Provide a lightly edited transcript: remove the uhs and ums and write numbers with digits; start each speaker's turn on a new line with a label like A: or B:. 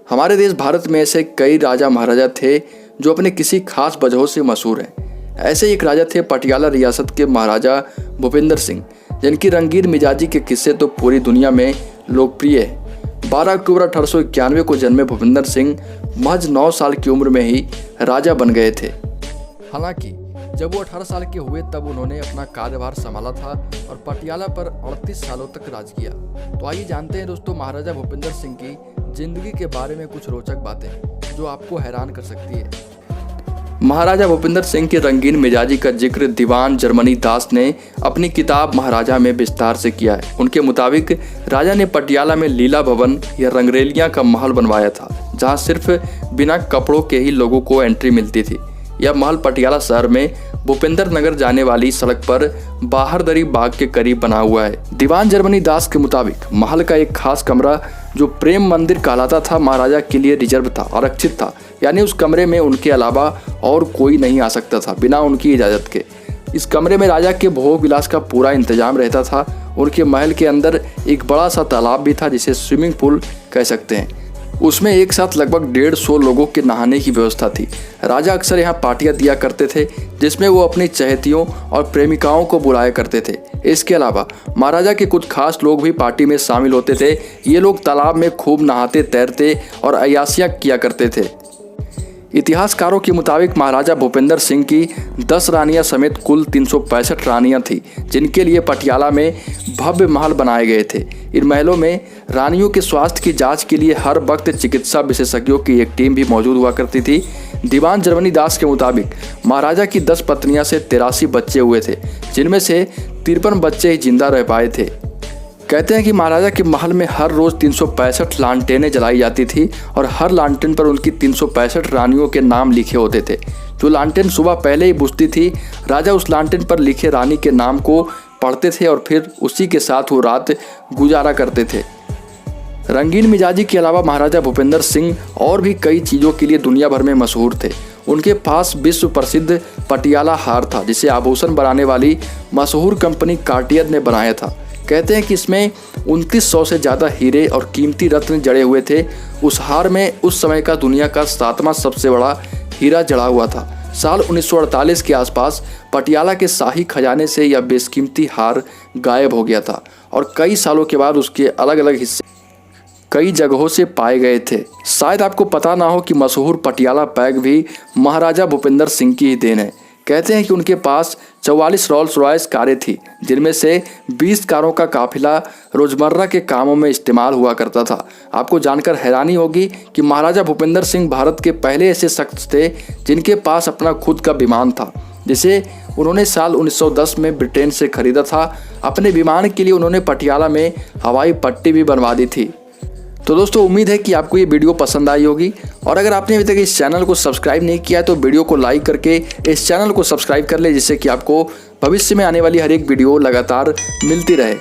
A: हमारे देश भारत में ऐसे कई राजा महाराजा थे जो अपने किसी खास वजहों से मशहूर हैं। ऐसे एक राजा थे पटियाला रियासत के महाराजा भूपेंद्र सिंह, जिनकी रंगीन मिजाजी के किस्से तो पूरी दुनिया में लोकप्रिय है। 12 अक्टूबर 1891 को जन्मे भूपेंद्र सिंह महज 9 साल की उम्र में ही राजा बन गए थे। हालांकि जब वो 18 साल के हुए तब उन्होंने अपना कार्यभार संभाला था और पटियाला पर 38 सालों तक राज किया। तो आइए जानते हैं दोस्तों महाराजा भूपेंद्र सिंह की जिंदगी के बारे में कुछ रोचक बातें जो आपको हैरान कर सकती है। महाराजा भूपेंद्र सिंह की रंगीन मिजाजी का जिक्र दीवान जर्मनी दास ने अपनी किताब महाराजा में विस्तार से किया है। उनके मुताबिक राजा ने पटियाला में लीला भवन या रंगरेलियां का महल बनवाया था, जहां सिर्फ बिना कपड़ों के ही लोगों को एंट्री मिलती थी। यह महल पटियाला शहर में भूपेंद्र नगर जाने वाली सड़क पर बाहरदरी बाग के करीब बना हुआ है। दीवान जर्मनी दास के मुताबिक महल का एक खास कमरा जो प्रेम मंदिर कहलाता था महाराजा के लिए रिजर्व था, आरक्षित था, यानी उस कमरे में उनके अलावा और कोई नहीं आ सकता था बिना उनकी इजाज़त के। इस कमरे में राजा के भोग विलास का पूरा इंतजाम रहता था। उनके महल के अंदर एक बड़ा सा तालाब भी था जिसे स्विमिंग पूल कह सकते हैं। उसमें एक साथ लगभग 150 लोगों के नहाने की व्यवस्था थी। राजा अक्सर यहाँ पार्टियां दिया करते थे जिसमें वो अपनी चहेतियों और प्रेमिकाओं को बुलाया करते थे। इसके अलावा महाराजा के कुछ खास लोग भी पार्टी में शामिल होते थे। ये लोग तालाब में खूब नहाते, तैरते और अय्यासियां किया करते थे। इतिहासकारों के मुताबिक महाराजा भूपेंद्र सिंह की 10 रानियां समेत कुल 365 रानियां थीं, जिनके लिए पटियाला में भव्य महल बनाए गए थे। इन महलों में रानियों के स्वास्थ्य की जांच के लिए हर वक्त चिकित्सा विशेषज्ञों की एक टीम भी मौजूद हुआ करती थी। दीवान जर्मनी दास के मुताबिक महाराजा की 10 पत्नियां से 83 बच्चे हुए थे, जिनमें से 53 बच्चे ही जिंदा रह पाए थे। कहते हैं कि महाराजा के महल में हर रोज 365 लालटेनें जलाई जाती थी और हर लालटेन पर उनकी 365 रानियों के नाम लिखे होते थे। जो लालटेन सुबह पहले ही बुझती थी, राजा उस लालटेन पर लिखे रानी के नाम को पढ़ते थे और फिर उसी के साथ वो रात गुजारा करते थे। रंगीन मिजाजी के अलावा महाराजा भूपेंद्र सिंह और भी कई चीज़ों के लिए दुनिया भर में मशहूर थे। उनके पास विश्व प्रसिद्ध पटियाला हार था, जिसे आभूषण बनाने वाली मशहूर कंपनी कार्टियर ने बनाया था। कहते हैं कि इसमें 2900 से ज़्यादा हीरे और कीमती रत्न जड़े हुए थे। उस हार में उस समय का दुनिया का 7वां सबसे बड़ा हीरा जड़ा हुआ था। साल 1948 के आसपास पटियाला के शाही खजाने से यह बेशकीमती हार गायब हो गया था और कई सालों के बाद उसके अलग अलग हिस्से कई जगहों से पाए गए थे। शायद आपको पता ना हो कि मशहूर पटियाला बैग भी महाराजा भूपेंद्र सिंह की ही देन है। कहते हैं कि उनके पास 44 रोल्स रॉयस कारें थी, जिनमें से 20 कारों का काफिला रोजमर्रा के कामों में इस्तेमाल हुआ करता था। आपको जानकर हैरानी होगी कि महाराजा भूपेंद्र सिंह भारत के पहले ऐसे शख्स थे जिनके पास अपना खुद का विमान था, जिसे उन्होंने साल 1910 में ब्रिटेन से खरीदा था। अपने विमान के लिए उन्होंने पटियाला में हवाई पट्टी भी बनवा दी थी। तो दोस्तों उम्मीद है कि आपको ये वीडियो पसंद आई होगी, और अगर आपने अभी तक इस चैनल को सब्सक्राइब नहीं किया है तो वीडियो को लाइक करके इस चैनल को सब्सक्राइब कर ले, जिससे कि आपको भविष्य में आने वाली हर एक वीडियो लगातार मिलती रहे।